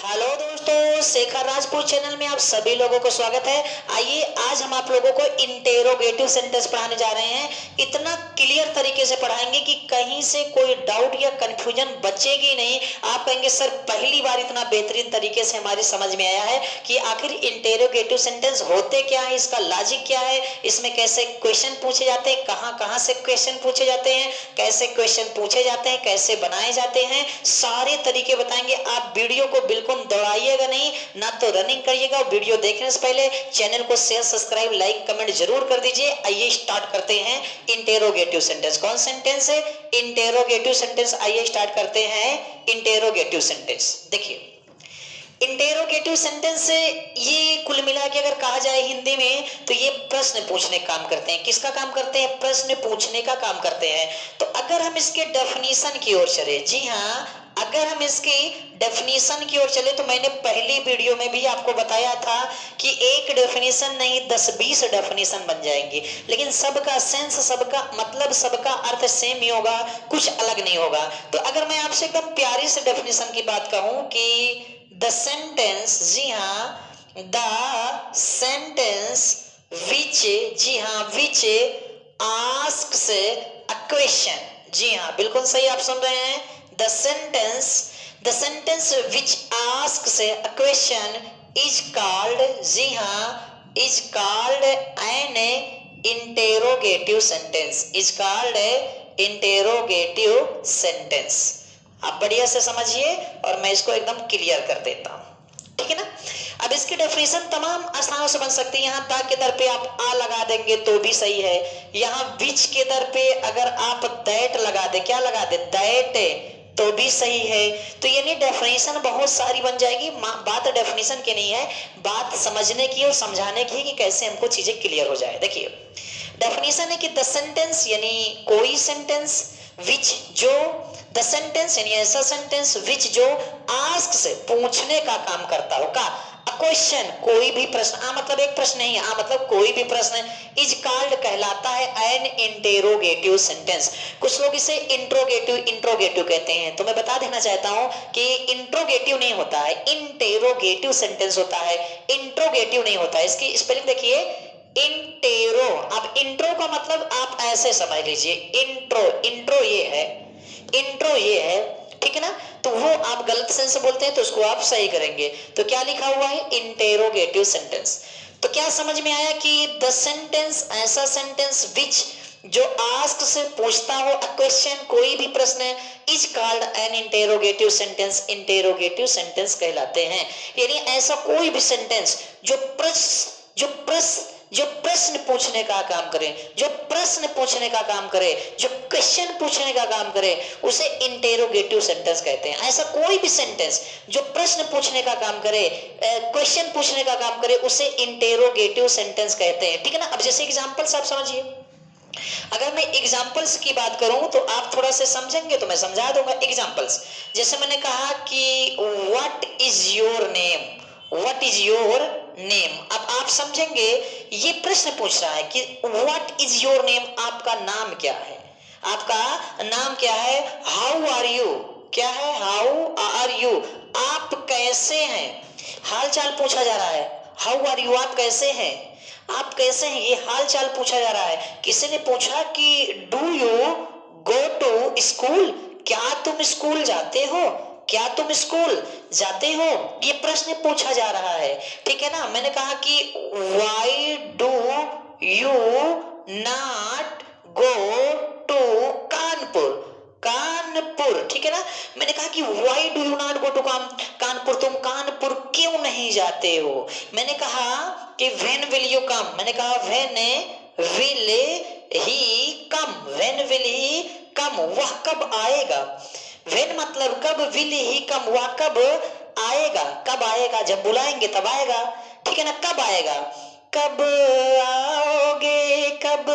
Hello दोस्तों, Shekhar Rajput channel में आप सभी लोगों को स्वागत है। आइए आज हम आप लोगों को इंटेरोगेटिव सेंटेंस पढ़ाने जा रहे हैं। इतना क्लियर तरीके से पढ़ाएंगे कि कहीं से कोई डाउट या कंफ्यूजन बचेगी नहीं। आप कहेंगे सर पहली बार इतना बेहतरीन तरीके से हमारी समझ में आया है कि आखिर इंटेरोगेटिव सेंटेंस होते क्या है, इसका लॉजिक क्या है, इसमें कैसे क्वेश्चन पूछे जाते हैं, कहां कहां से क्वेश्चन पूछे जाते हैं, कैसे क्वेश्चन पूछे जाते हैं, कैसे बनाए जाते हैं, सारे तरीके बताएंगे। आप वीडियो को बिल्कुल दौड़ाइएगा नहीं, ना तो रनिंग करिएगा। वीडियो देखने से पहले चैनल को शेयर, सब्सक्राइब, लाइक, कमेंट जरूर कर दीजिए। आइए स्टार्ट करते हैं इंटेरोगेटिव सेंटेंस। कौन सेंटेंस है? Interrogative sentence. आइए स्टार्ट करते हैं इंटेरोगेटिव सेंटेंस। देखिए इंटेरोगेटिव सेंटेंस से ये कुल मिला के अगर कहा जाए हिंदी में तो ये प्रश्न पूछने का काम करते हैं। किसका काम करते हैं? प्रश्न पूछने का काम करते हैं। तो अगर हम इसके डेफिनेशन की ओर चले, जी हाँ, अगर हम इसकी डेफिनेशन की ओर चले तो मैंने पहली वीडियो में भी आपको बताया था कि एक डेफिनेशन नहीं 10-20 डेफिनेशन बन जाएंगी, लेकिन सबका सेंस, सबका मतलब, सबका अर्थ सेम ही होगा, कुछ अलग नहीं होगा। तो अगर मैं आपसे एकदम प्यारी से डेफिनेशन की बात कहूं कि द सेंटेंस, जी हाँ, द सेंटेंस विच, जी हाँ, विच आस्क्स अ क्वेश्चन, जी हाँ, बिल्कुल सही आप सुन रहे हैं। The sentence which asks a question is called, जी हाँ, is called an interrogative sentence, is called interrogative sentence. आप बढ़िया से समझिए और मैं इसको एकदम क्लियर कर देता हूं, ठीक है ना। अब इसकी डेफिनेशन तमाम स्थानों से बन सकती है। यहाँ द के दर पे आप आ लगा देंगे तो भी सही है। यहाँ विच के दर पे अगर आप दैट लगा दे, क्या लगा दे, दैट, तो भी सही है। तो यानी डेफिनेशन बहुत सारी बन जाएगी। बात डेफिनेशन की नहीं है, बात समझने की और समझाने की कि कैसे हमको चीजें क्लियर हो जाए। देखिए डेफिनेशन है कि द सेंटेंस यानी कोई सेंटेंस, विच जो, द सेंटेंस यानी ऐसा सेंटेंस विच जो आस्क से पूछने का काम करता हो, का अ क्वेश्चन कोई भी प्रश्न, आ मतलब एक प्रश्न नहीं, आ मतलब कोई भी प्रश्न, इज कॉल्ड कहलाता है एन इंटेरोगेटिव सेंटेंस। कुछ लोग इसे इंट्रोगेटिव कहते हैं, तो मैं बता देना चाहता हूं कि इंट्रोगेटिव नहीं होता है, इंटेरोगेटिव सेंटेंस होता है, इंट्रोगेटिव नहीं होता है। इसकी स्पेलिंग देखिए, इंटेरो। अब इंट्रो का मतलब आप ऐसे समझ लीजिए, इंट्रो, इंट्रो ये है, इंट्रो ये है, ठीक है ना। तो वो आप गलत सेंस से बोलते हैं तो उसको आप सही करेंगे। तो क्या लिखा हुआ है? Interrogative sentence. तो क्या समझ में आया कि द सेंटेंस ऐसा सेंटेंस विच जो आस्क से पूछता हो अ क्वेश्चन कोई भी प्रश्न, is called an interrogative sentence, interrogative sentence कहलाते हैं। यानी ऐसा कोई भी सेंटेंस जो प्रश्न पूछने का काम करे, जो प्रश्न पूछने का काम करे, जो क्वेश्चन पूछने का काम करे, उसे इंटेरोगेटिव सेंटेंस कहते हैं। ऐसा कोई भी सेंटेंस जो प्रश्न पूछने का काम करे, क्वेश्चन पूछने का काम करे, उसे इंटेरोगेटिव सेंटेंस कहते हैं, ठीक है ना। अब जैसे एग्जांपल्स आप समझिए, अगर मैं एग्जांपल्स की बात करूं तो आप थोड़ा से समझेंगे तो मैं समझा दूंगा। एग्जांपल्स जैसे मैंने कहा कि what is your name, what is your name. अब आप समझेंगे ये प्रश्न पूछ रहा है कि व्हाट इज योर नेम, आपका नाम क्या है, आपका नाम क्या है। हाउ आर यू, क्या है, हाउ आर यू, आप कैसे हैं, हाल चाल पूछा जा रहा है। हाउ आर यू, आप कैसे हैं, आप कैसे हैं, ये हाल चाल पूछा जा रहा है। किसी ने पूछा कि do you go to school, क्या तुम स्कूल जाते हो, क्या तुम स्कूल जाते हो, ये प्रश्न पूछा जा रहा है, ठीक है ना। मैंने कहा कि why do you not go to Kanpur, Kanpur, ठीक है ना। मैंने कहा कि why do you not go to Kanpur, तुम कानपुर क्यों नहीं जाते हो। मैंने कहा कि व्हेन विल यू कम, मैंने कहा when will he come, when will he come, वह कब आएगा। व्हेन मतलब कब, विल ही कम, वह कब आएगा, कब आएगा, जब बुलाएंगे तब आएगा, ठीक है ना। कब आएगा, कब आओगे, कब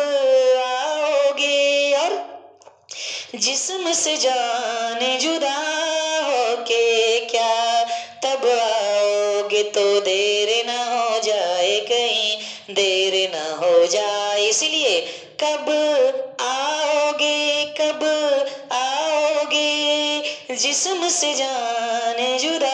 आओगे। और जिस्म से जान जुदा होके क्या तब आओगे, तो देर ना हो जाए, कहीं देर ना हो जाए, इसलिए कब आओगे, कब आओगे, जिस्म से जान जुदा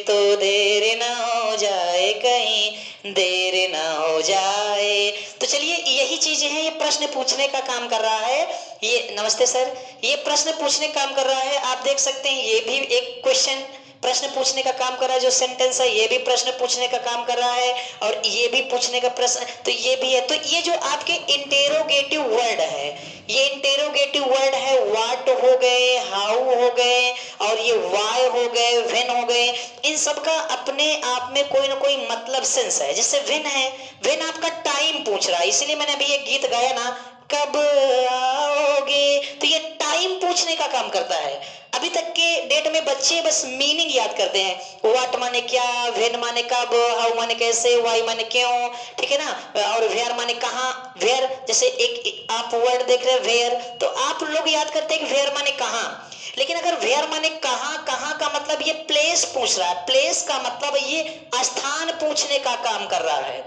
तो देर ना हो जाए, कहीं देर ना हो जाए। तो चलिए यही चीजें हैं, ये प्रश्न पूछने का काम कर रहा है। ये नमस्ते सर, ये प्रश्न पूछने का काम कर रहा है। आप देख सकते हैं ये भी एक क्वेश्चन प्रश्न पूछने का काम कर रहा है। जो सेंटेंस है ये भी प्रश्न पूछने का काम कर रहा है, और ये भी पूछने का प्रश्न, तो ये भी है। तो ये जो आपके इंटेरोगेटिव वर्ड है, ये इंटेरोगेटिव वर्ड है, व्हाट हो गए, हाउ हो गए, और ये व्हाई हो गए, व्हेन हो गए, इन सब का अपने आप में कोई ना कोई मतलब सेंस है। जैसे व्हेन है, व्हेन आपका टाइम पूछ रहा है, इसलिए मैंने अभी एक गीत गाया ना, कब आओगे, तो ये टाइम पूछने का काम करता है। अभी तक के डेट में बच्चे बस मीनिंग याद करते हैं, व्हाट माने क्या, व्हेन माने कब, हाउ माने कैसे, व्हाई माने क्यों, ठीक है ना, और वेयर माने कहाँ। वेयर जैसे एक आप वर्ड देख रहे हैं वेयर, तो आप लोग याद करते हैं कि वेयर माने कहाँ, लेकिन अगर वेयर माने कहाँ, कहाँ का मतलब ये प्लेस पूछ रहा है, प्लेस का मतलब ये स्थान पूछने का काम कर रहा है।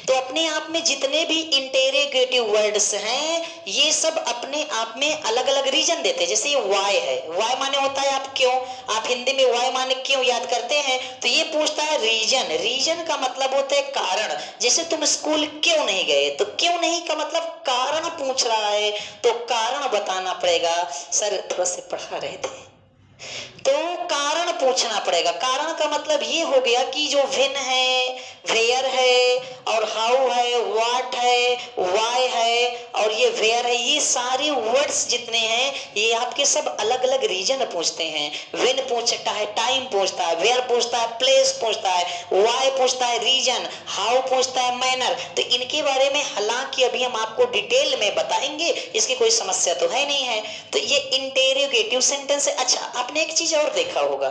तो अपने आप में जितने भी इंटेरोगेटिव वर्ड्स हैं, ये सब अपने आप में अलग अलग रीजन देते हैं। जैसे ये वाई है, वाई माने होता है आप क्यों, आप हिंदी में वाई माने क्यों याद करते हैं, तो ये पूछता है रीजन, रीजन का मतलब होता है कारण। जैसे तुम स्कूल क्यों नहीं गए, तो क्यों नहीं का मतलब कारण पूछ रहा है, तो कारण बताना पड़ेगा। सर थोड़ा से पढ़ा रहे थे, तो कारण पूछना पड़ेगा। कारण का मतलब ये हो गया कि जो व्हेन है, वेयर है, और हाउ है, व्हाट है, व्हाई है, और ये वेयर है, ये सारे वर्ड्स जितने हैं ये आपके सब अलग अलग रीजन पूछते हैं। व्हेन पूछता है, टाइम पूछता है, वेयर पूछता है, प्लेस पूछता है, व्हाई पूछता है, रीजन, हाउ पूछता है, मैनर। तो इनके बारे में हालांकि अभी हम आपको डिटेल में बताएंगे, इसकी कोई समस्या तो है नहीं है। तो ये इंटेरोगेटिव सेंटेंस है। अच्छा, आपने एक चीज और देखा होगा,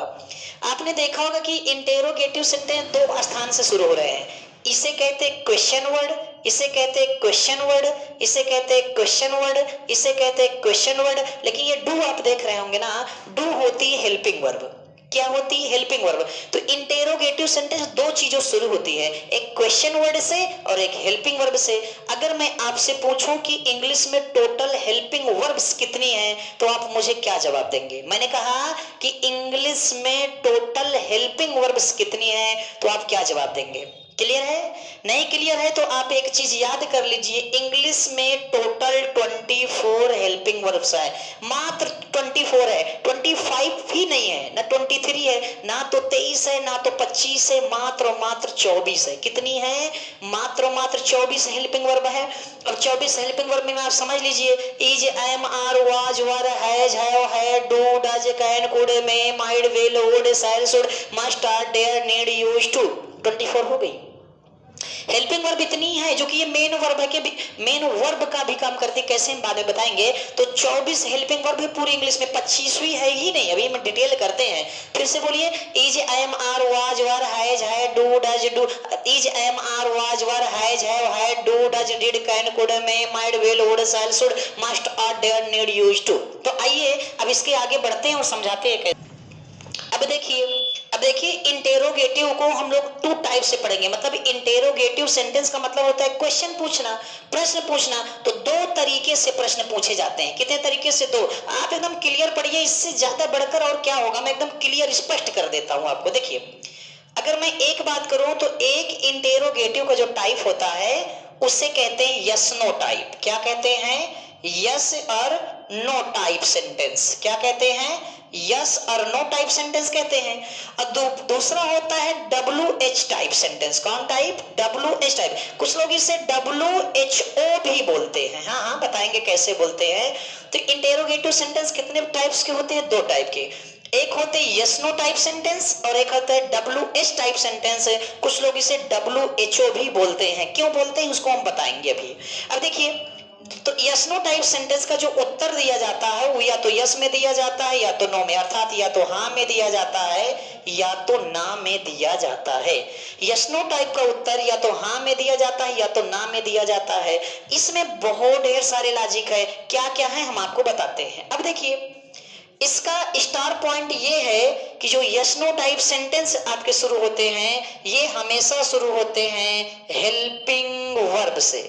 आपने देखा होगा कि इंटेरोगेटिव सेंटेंस दो स्थान से शुरू हो रहे हैं। इसे कहते हैं क्वेश्चन वर्ड, इसे कहते हैं क्वेश्चन वर्ड, इसे कहते हैं क्वेश्चन वर्ड, इसे कहते हैं क्वेश्चन वर्ड। लेकिन ये डू आप देख रहे होंगे ना, डू होती है हेल्पिंग वर्ब। क्या होती है? Helping verb. तो इंटेरोगेटिव सेंटेंस दो चीजों शुरू होती है, एक क्वेश्चन वर्ड से और एक हेल्पिंग वर्ब से। अगर मैं आपसे पूछूं कि इंग्लिश में टोटल हेल्पिंग वर्ब्स कितनी हैं, तो आप मुझे क्या जवाब देंगे? मैंने कहा कि इंग्लिश में टोटल हेल्पिंग वर्ब्स कितनी हैं, तो आप क्या जवाब देंगे? क्लियर है? नहीं क्लियर है तो आप एक चीज याद कर लीजिए, इंग्लिश में टोटल 24 हेल्पिंग वर्ब्स है, मात्र 24 है, 25 भी नहीं है, ना 23 है, ना तो 23 है, ना तो 25 है, मात्र 24 है। कितनी है? मात्र 24 हेल्पिंग वर्ब है। अब 24 हेल्पिंग वर्ब में आप समझ लीजिए, is, am, are, was, were, has, have, had, do, does, can, could, may, might, will, would, shall, should, must, are, dare, need, used to. 24 हो गई। हेल्पिंग वर्ब इतनी है जो कि ये मेन वर्ब है, कि मेन वर्ब का भी काम करती है। कैसे हम बाद में बताएंगे। तो 24 हेल्पिंग वर्ब है पूरी इंग्लिश में, 25वीं है ही नहीं, अभी हम डिटेल करते हैं। फिर से बोलिए, is, am, are, was, were, has, had, do, does, do, is, am, are, was, were, has, have, had, do, does, did, can, could, may, might, will, would, shall, should, must, are, dare, need, used to. तो आइए अब इसके आगे बढ़ते हैं और समझाते हैं। अब देखिए इंटेरोगेटिव को हम लोग टू टाइप से पढ़ेंगे। मतलब इंटेरोगेटिव सेंटेंस का मतलब होता है क्वेश्चन पूछना, प्रश्न पूछना। तो दो तरीके से प्रश्न पूछे जाते हैं। कितने तरीके से? दो। आप एकदम क्लियर पढ़िए, इससे ज्यादा बढ़कर और क्या होगा, मैं एकदम क्लियर स्पष्ट कर देता हूं आपको। देखिए, अगर मैं एक बात करूं तो एक इंटेरोगेटिव का जो टाइप होता है उसे कहते हैं यस नो टाइप। क्या कहते हैं? यस और नो टाइप सेंटेंस। क्या कहते हैं? यस और नो टाइप सेंटेंस कहते हैं। और दूसरा होता है WH टाइप सेंटेंस। कौन टाइप? WH type. कुछ लोग इसे WHO भी बोलते हैं। हाँ हाँ, बताएंगे कैसे बोलते हैं। तो इंटेरोगेटिव सेंटेंस कितने टाइप्स के होते हैं? दो टाइप के। एक होते हैं यस नो टाइप सेंटेंस और एक होता है WH टाइप सेंटेंस। कुछ लोग इसे WHO भी बोलते हैं। क्यों बोलते हैं उसको हम बताएंगे अभी। अब देखिए, तो यस नो टाइप सेंटेंस का जो उत्तर दिया जाता है वो या तो यस में दिया जाता है या तो नो में, अर्थात या तो हाँ में दिया जाता है या तो ना में दिया जाता है। यस नो टाइप का उत्तर या तो हाँ में दिया जाता है या तो ना में दिया जाता है। इसमें बहुत ढेर सारे लॉजिक है। क्या क्या है हम आपको बताते हैं। अब देखिए, इसका स्टार पॉइंट ये है कि जो यस नो टाइप सेंटेंस आपके शुरू होते हैं ये हमेशा शुरू होते हैं हेल्पिंग वर्ब से।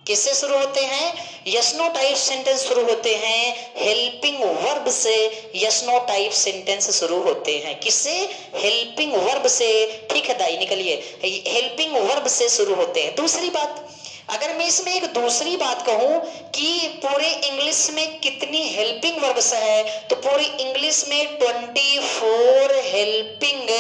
किससे शुरू होते हैं? यस नो टाइप सेंटेंस शुरू होते हैं हेल्पिंग वर्ब से। यस नो टाइप सेंटेंस शुरू होते हैं किससे? हेल्पिंग वर्ब से। ठीक है दाई निकलिए, हेल्पिंग वर्ब से शुरू होते हैं। दूसरी बात, अगर मैं इसमें एक दूसरी बात कहूं कि पूरे इंग्लिश में कितनी हेल्पिंग वर्ब्स है, तो पूरी इंग्लिश में 24 हेल्पिंग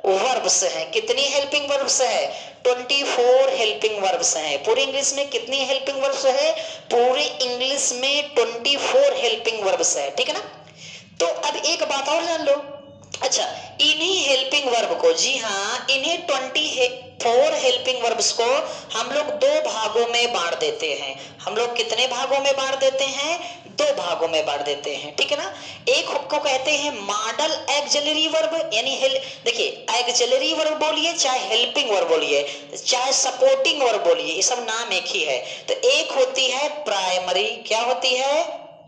वर्ब्स हैं। कितनी हेल्पिंग वर्ब्स है? 24 हेल्पिंग वर्ब्स हैं। पूरी इंग्लिश में कितनी हेल्पिंग वर्ब्स है? पूरी इंग्लिश में 24 हेल्पिंग वर्ब्स है। ठीक है ना? तो अब एक बात और जान लो। अच्छा, इन्हीं हेल्पिंग वर्ब को, जी हाँ, इन्हीं 24 हेल्पिंग वर्ब्स को हम लोग दो भागों में बांट देते हैं। हम लोग कितने भागों में बांट देते हैं? दो भागों में बांट देते हैं। ठीक है ना? एक को कहते हैं मॉडल एक्सिलरी वर्ब, यानी देखिए एक्सिलरी वर्ब बोलिए चाहे हेल्पिंग वर्ब बोलिए चाहे सपोर्टिंग वर्ब बोलिए, ये सब नाम एक ही है। तो एक होती है प्राइमरी, क्या होती है?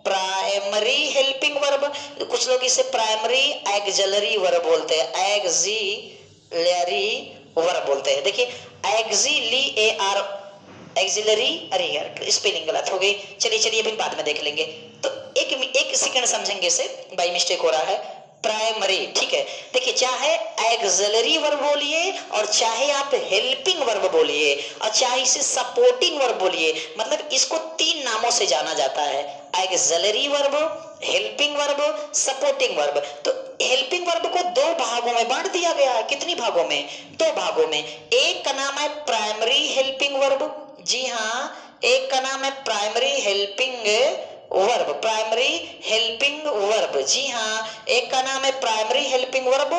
Primary helping verb. कुछ लोग इसे प्राइमरी एक्सिलरी वर्ब बोलते हैं, एक्सिलरी वर्ब बोलते हैं। देखिए एक्सिलरी, अरे यार स्पेलिंग गलत हो गई, चलिए चलिए अभी बाद में देख लेंगे। तो एक सेकंड समझेंगे, इसे बाई मिस्टेक हो रहा है। प्राइमरी, ठीक है। देखिए चाहे एक्सिलरी वर्ब बोलिए और चाहे आप हेल्पिंग वर्ब बोलिए और चाहे इसे सपोर्टिंग वर्ब बोलिए, मतलब इसको तीन नामों से जाना जाता है, axillary verb, helping verb, supporting verb. तो हेल्पिंग वर्ब को दो भागों में बांट दिया गया है। कितनी भागों में? दो भागों में। एक का नाम है प्राइमरी हेल्पिंग वर्ब, जी हाँ, एक का नाम है primary helping verb, primary helping verb, जी हाँ, एक का नाम है प्राइमरी हेल्पिंग वर्ब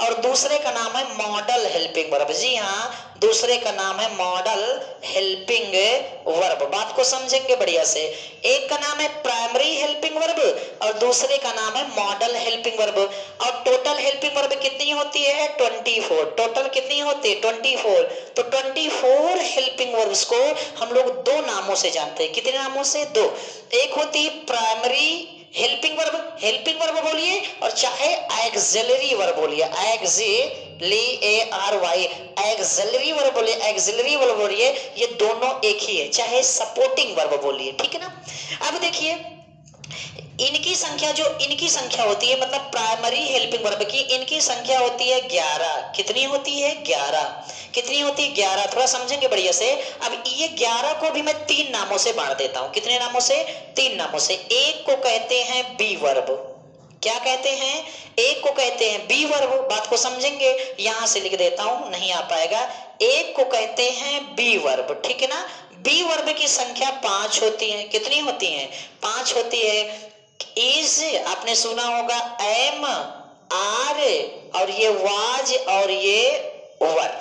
और दूसरे का नाम है मॉडल हेल्पिंग वर्ब, जी हाँ, दूसरे का नाम है मॉडल हेल्पिंग वर्ब। बात को समझेंगे बढ़िया से। एक का नाम है प्राइमरी हेल्पिंग वर्ब और दूसरे का नाम है मॉडल हेल्पिंग वर्ब। और टोटल हेल्पिंग वर्ब कितनी होती है? 24। टोटल कितनी होती है? 24। तो 24 हेल्पिंग वर्ब्स को हम लोग दो नामों से जानते हैं। कितने नामों से? दो। एक होती है primary helping verb, helping verb बोलिए, और चाहे एक्सिलरी वर्ब बोलिए, एक्सिलरी वर्ब बोलिए, एक्सिलरी वर्ब बोलिए, ये दोनों एक ही है। चाहे सपोर्टिंग वर्ब बोलिए, ठीक है ना? अब देखिए इनकी संख्या, जो इनकी संख्या होती है, मतलब प्राइमरी हेल्पिंग वर्ब की, इनकी संख्या होती है 11। कितनी होती है? 11। कितनी होती है? 11। थोड़ा समझेंगे बढ़िया से। अब ये 11 को भी मैं तीन नामों से बांट देता हूं। कितने नामों से? तीन नामों से। एक को कहते हैं बी वर्ब। क्या कहते हैं? एक को कहते हैं बी वर्ब। बात को समझेंगे, यहां से लिख देता हूं, नहीं आ पाएगा। एक को कहते हैं बी वर्ब, ठीक है ना? बी वर्ब की संख्या 5 होती है। कितनी होती है? 5 होती है। इज आपने सुना होगा, एम, आर, और ये वाज और ये वर,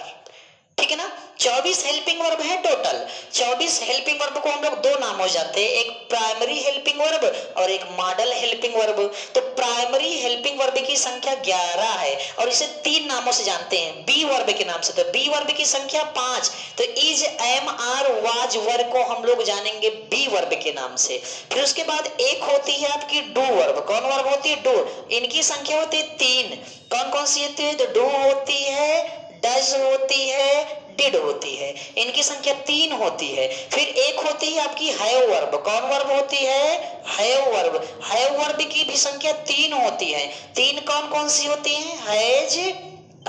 ठीक है ना? 24 हेल्पिंग वर्ब है टोटल। 24 हेल्पिंग वर्ब को हम लोग दो नामों से जानते हैं, एक प्राइमरी हेल्पिंग वर्ब और एक मॉडल हेल्पिंग वर्ब। तो प्राइमरी हेल्पिंग वर्ब की संख्या 11 है और इसे तीन नामों से जानते हैं, बी वर्ब के नाम से। तो बी वर्ब की संख्या 5। तो इज, एम, आर, वाज, वर को हम लोग जानेंगे बी वर्ब के नाम से। फिर उसके बाद एक होती है आपकी डू वर्ब। कौन वर्ब होती है? डू। इनकी संख्या होती है 3। कौन कौन सी होती है? तो डू होती है, डज होती है, डिड होती है। इनकी संख्या 3 होती है। फिर एक होती है आपकी हैव वर्ब। कौन वर्ब होती है? Have verb. हैव वर्ब की भी संख्या 3 होती है। 3 कौन कौन सी होती है? हैज,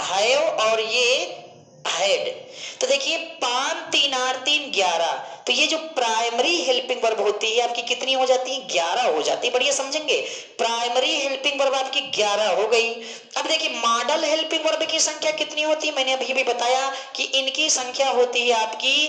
हैव और ये हैड। तो देखिए 5 3 8 3 11। तो ये जो प्राइमरी हेल्पिंग वर्ब होती है आपकी कितनी हो जाती है? 11 हो जाती है। बढ़िया समझेंगे, प्राइमरी हेल्पिंग वर्ब आपकी 11 हो गई। अब देखिए मॉडल हेल्पिंग वर्ब की संख्या कितनी होती है? मैंने अभी भी बताया कि इनकी संख्या होती है आपकी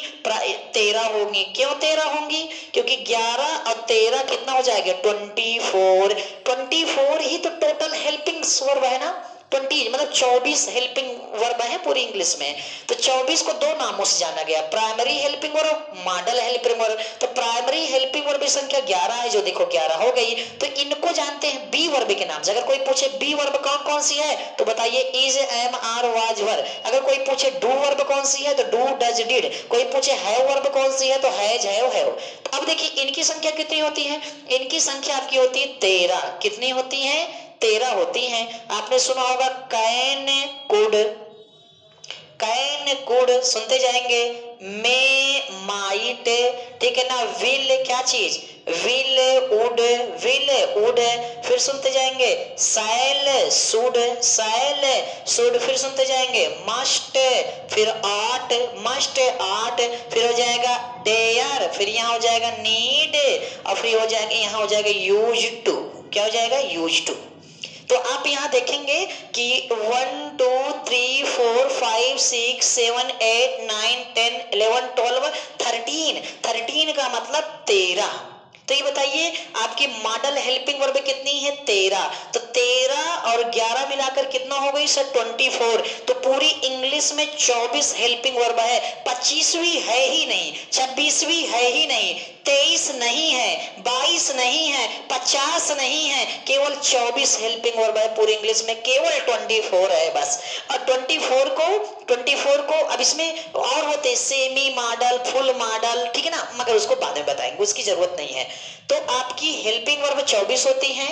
13 होंगी। क्यों 13 होंगी? क्योंकि 11 और 13 कितना हो जाएगा? 24। 24 ही तो टोटल हेल्पिंग वर्ब है ना। 20 मतलब 24 हेल्पिंग वर्ब है पूरी इंग्लिश में। तो 24 को दो नामों से जाना गया, primary helping verb, model helping verb. तो प्राइमरी हेल्पिंग वर्ब की संख्या 11 है, जो देखो 11 हो गई। तो इनको जानते हैं बी वर्ब के नाम से। अगर कोई पूछे बी वर्ब कौन कौन सी है, तो बताइए इज, एम, आर, वाज, वर। अगर कोई पूछे डू वर्ब कौन सी है, तो डू, डज, डिड। कोई पूछे हैव वर्ब कौन सी है, तो हैज, हैव। अब देखिए इनकी संख्या कितनी होती है? इनकी संख्या आपकी होती है 13। कितनी होती है? 13 होती हैं। आपने सुना होगा कैन, कुड, कैन, कुड सुनते जाएंगे, मे, माइट, ठीक है ना, विल क्या चीज, विल, वुड, विल, वुड, फिर सुनते जाएंगे शैल, शुड, शैल, शुड, फिर सुनते जाएंगे मस्ट, फिर आट, मस्ट, आट, फिर हो जाएगा डेयर, फिर यहाँ हो जाएगा नीड, और फिर हो जाएगा यहाँ हो जाएगा यूज टू, क्या हो जाएगा यूज टू। तो आप यहाँ देखेंगे कि 1 2 3 4 5 6 7 8 9 10 11 12 13, 13 का मतलब 13। तो ये बताइए आपकी मॉडल हेल्पिंग वर्ब कितनी है, 13। तो 13 और 11 मिलाकर कितना हो गई सर, 24। तो पूरी इंग्लिश में 24 हेल्पिंग वर्ब है, 25वीं है ही नहीं, 26वीं है ही नहीं, 23 नहीं है, 22 नहीं है, 50 नहीं है, केवल 24 हेल्पिंग वर्ब है पूरी इंग्लिश में, केवल 24 है बस। और 24 को अब इसमें और होते सेमी मॉडल, फुल मॉडल, ठीक है ना, मगर उसको बाद में बताएंगे, उसकी जरूरत नहीं है। तो आपकी हेल्पिंग वर्ब 24 होती है,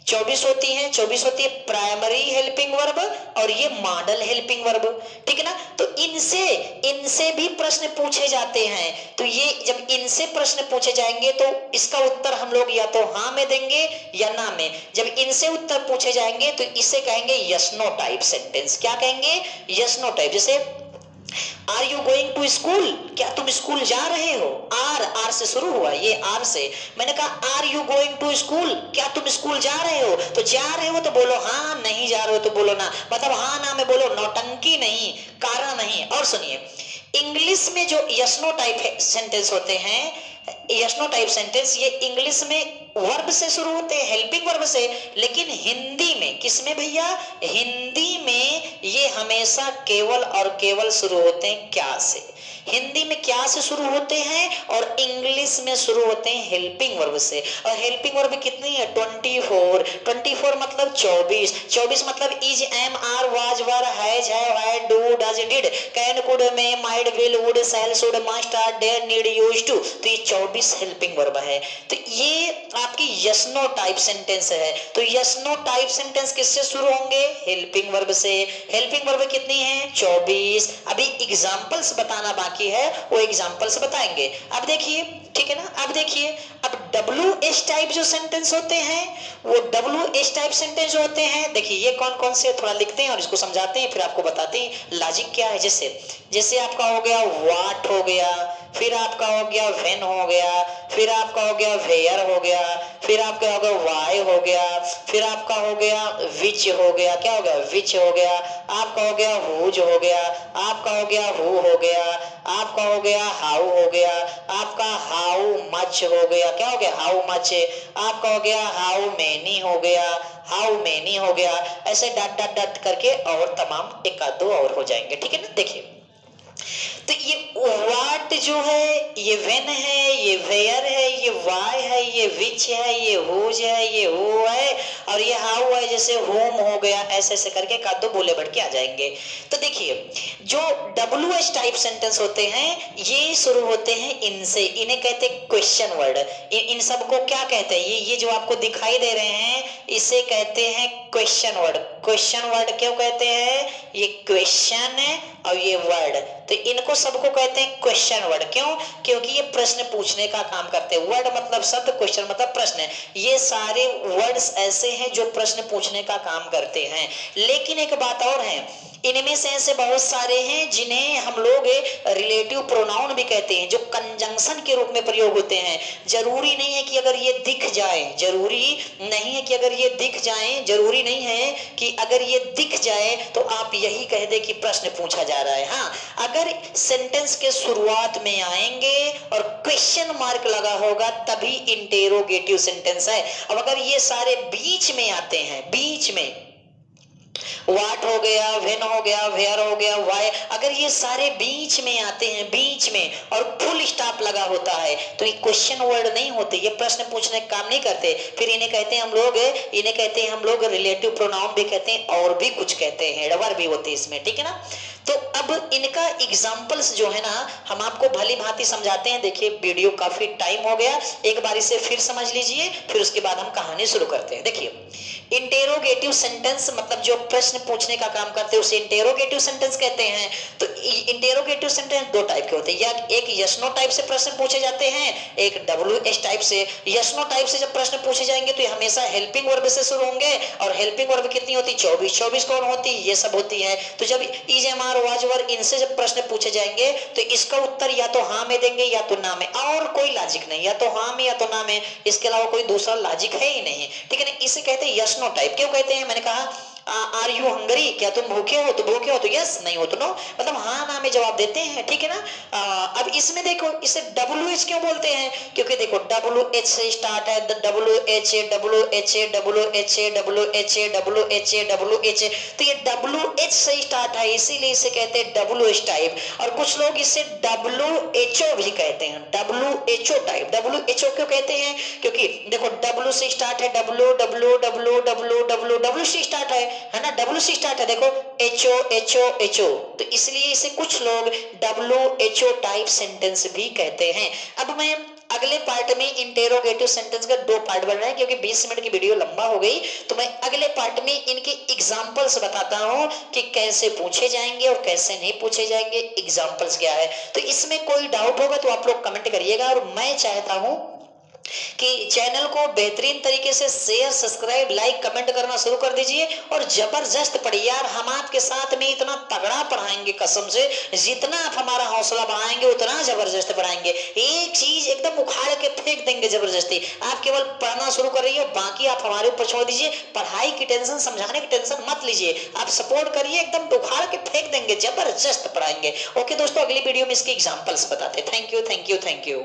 24 होती है प्राइमरी हेल्पिंग वर्ब और ये मॉडल हेल्पिंग वर्ब, ठीक है ना। तो इनसे भी प्रश्न पूछे जाते हैं। तो ये जब इनसे प्रश्न पूछे जाएंगे तो इसका उत्तर हम लोग या तो हाँ में देंगे या ना में। जब इनसे उत्तर पूछे जाएंगे तो इसे कहेंगे यस नो टाइप सेंटेंस। क्या कहेंगे, यस नो टाइप। जैसे are you going to school, क्या तुम स्कूल जा रहे हो, आर से शुरू हुआ, ये आर से। मैंने कहा are you going to school, क्या तुम स्कूल जा रहे हो, तो जा रहे हो तो बोलो हाँ, नहीं जा रहे हो तो बोलो ना, मतलब हाँ ना में बोलो, नौटंकी नहीं, कारण नहीं। और सुनिए इंग्लिश में जो यस नो टाइप सेंटेंस होते हैं, यस नो टाइप सेंटेंस, ये इंग्लिश में वर्ब से शुरू होते हैं, हेल्पिंग वर्ब से, लेकिन हिंदी में किसमें भैया, हिंदी में ये हमेशा केवल और केवल शुरू होते हैं क्या से। हिंदी में क्या से शुरू होते हैं और इंग्लिश में शुरू होते हैं हेल्पिंग वर्ब से। और हेल्पिंग वर्ब कितनी है, 24 मतलब 24 मतलब is, am, are, was, were, has, have, had, do, does, did, can, could, may, might, will, would, shall, should, must, are, dare, need, used to. तो ये 24 हेल्पिंग वर्ब है। तो ये आपकी यस नो टाइप सेंटेंस है। तो yes no type sentence किससे शुरू होंगे, हेल्पिंग वर्ब से। हेल्पिंग वर्ब कितनी है, 24। अभी एग्जांपल्स बताना बाकी है, वो एग्जांपल्स बताएंगे। अब देखिए, ठीक है ना, अब देखिए, अब WH टाइप जो सेंटेंस होते हैं, वो WH टाइप सेंटेंस होते हैं, देखिए ये कौन कौन से, थोड़ा लिखते हैं और इसको समझाते हैं, फिर आपको बताते हैं लॉजिक क्या है। जैसे आपका हो गया व्हाट हो गया, फिर आपका हो गया व्हेन हो गया, फिर आपका हो गया वेयर हो गया, फिर आपका हो गया व्हाई हो गया, फिर आपका हो गया विच हो गया, क्या हो गया, विच हो गया, आपका हो गया हुज हो गया, आपका हो गया हु हो गया, आपका हो गया हाउ हो गया, आपका हाउ मच हो गया, क्या हो गया, हाउ मच, आपका हो गया हाउ मेनी हो गया, हाउ मेनी हो गया। ऐसे डट डट डट करके और तमाम एक आध दो और हो जाएंगे, ठीक है ना। देखिए तो ये व्हाट जो है, ये व्हेन है, ये वेयर है, ये वाई है, ये विच है, ये हुज है, ये हु है, और ये हाउ है, जैसे होम हो गया, ऐसे ऐसे करके का दो बोले बढ़ के आ जाएंगे। तो देखिए जो WH टाइप सेंटेंस होते हैं ये शुरू होते हैं इनसे, इन्हें कहते हैं क्वेश्चन वर्ड। इन सबको क्या कहते हैं, ये जो आपको दिखाई दे रहे हैं इसे कहते हैं क्वेश्चन वर्ड। क्वेश्चन वर्ड क्यों कहते हैं, ये क्वेश्चन है और ये वर्ड, तो इनको सबको कहते हैं क्वेश्चन वर्ड। क्यों, क्योंकि ये प्रश्न पूछने का काम करते हैं। वर्ड मतलब शब्द, क्वेश्चन मतलब प्रश्न। ये सारे वर्ड्स ऐसे हैं जो प्रश्न पूछने का काम करते हैं। लेकिन एक बात और है, इनमें से ऐसे बहुत सारे हैं जिन्हें हम लोग रिलेटिव प्रोनाउन भी कहते हैं, जो कंजंक्शन के रूप में प्रयोग होते हैं। जरूरी नहीं है कि अगर ये दिख जाए, जरूरी नहीं है कि अगर ये दिख जाए, जरूरी नहीं है कि अगर ये दिख जाए तो आप यही कह दे कि प्रश्न पूछा जा रहा है। हाँ, अगर सेंटेंस के शुरुआत में आएंगे और क्वेश्चन मार्क लगा होगा तभी इंटेरोगेटिव सेंटेंस है। अब अगर ये सारे बीच में आते हैं, बीच में व्हाट हो गया, व्हेन हो गया, वेयर हो गया, व्हाई, अगर ये सारे बीच में आते हैं, बीच में, और फुल स्टॉप लगा होता है तो ये क्वेश्चन वर्ड नहीं होते, ये प्रश्न पूछने का काम नहीं करते। फिर इन्हें कहते हैं हम लोग रिलेटिव प्रोनाउन भी कहते हैं और भी कुछ कहते हैं, एडवर्ब भी होते हैं इसमें, ठीक है ना। तो अब इनका एग्जाम्पल्स जो है ना हम आपको भली भांति समझाते हैं। देखिए वीडियो काफी टाइम हो गया, एक बार इसे फिर समझ लीजिए, फिर उसके बाद हम कहानी शुरू करते हैं। देखिए इंटेरोगेटिव सेंटेंस मतलब जो प्रश्न पूछने का काम करते हैं उसे इंटेरोगेटिव सेंटेंस कहते हैं। तो इंटेरोगेटिव सेंटेंस दो टाइप के होते हैं, या एक यस नो टाइप से प्रश्न पूछे जाते हैं, एक WH टाइप से। यस नो टाइप से जब प्रश्न पूछे जाएंगे तो ये हमेशा हेल्पिंग वर्ब से शुरू होंगे, और हेल्पिंग वर्ब कितनी होती? 24 कौन होती? ये सब होती है। तो जब is am are was were इनसे जब प्रश्न पूछे जाएंगे तो इसका उत्तर या तो हाँ में देंगे या तो ना में, और कोई लॉजिक नहीं, या तो हाँ में या तो ना में, इसके अलावा कोई दूसरा लॉजिक है ही नहीं, ठीक है ना। इसे कहते हैं यस नो टाइप। क्यों कहते हैं? मैंने कहा आर यू हंगरी, क्या तुम भूखे हो? तो भूखे हो तो यस, नहीं हो तो नो, मतलब हाँ ना में जवाब देते हैं, ठीक है ना। अब इसमें देखो इसे WH क्यों बोलते हैं? क्योंकि देखो WH से स्टार्ट है, WH WH WH WH WH WH, तो ये WH से स्टार्ट है, इसीलिए इसे कहते हैं WH टाइप। और कुछ लोग इसे WHO भी कहते हैं, WHO टाइप। WHO क्यों कहते हैं? क्योंकि देखो W से स्टार्ट है, W से स्टार्ट है ना, W से स्टार्ट है, देखो HO, तो इसलिए इसे कुछ लोग WHO टाइप सेंटेंस भी कहते हैं। अब मैं अगले पार्ट में इंटेरोगेटिव सेंटेंस का दो पार्ट बन रहा है, क्योंकि 20 मिनट की वीडियो लंबा हो गई, तो मैं अगले पार्ट में इनके एग्जांपल्स बताता हूं कि कैसे पूछे जाएंगे और कैसे नहीं पूछे जाएंगे, एग्जांपल्स क्या है। तो इसमें कोई डाउट होगा तो आप लोग कमेंट करिएगा। और मैं चाहता हूं कि चैनल को बेहतरीन तरीके से शेयर, सब्सक्राइब, लाइक, कमेंट करना शुरू कर दीजिए, और जबरदस्त पढ़िए यार। हम आपके साथ में इतना तगड़ा पढ़ाएंगे कसम से, जितना आप हमारा हौसला बढ़ाएंगे उतना जबरदस्त पढ़ाएंगे। एक चीज एकदम उखाड़ के फेंक देंगे जबरदस्ती। आप केवल पढ़ना शुरू करिए, बाकी आप हमारे ऊपर छोड़ दीजिए। पढ़ाई की टेंशन, समझाने की टेंशन मत लीजिए, आप सपोर्ट करिए, एकदम उखाड़ के फेंक देंगे, जबरदस्त पढ़ाएंगे। ओके दोस्तों, अगली वीडियो में इसके एग्जाम्पल्स बताते हैं। Thank you.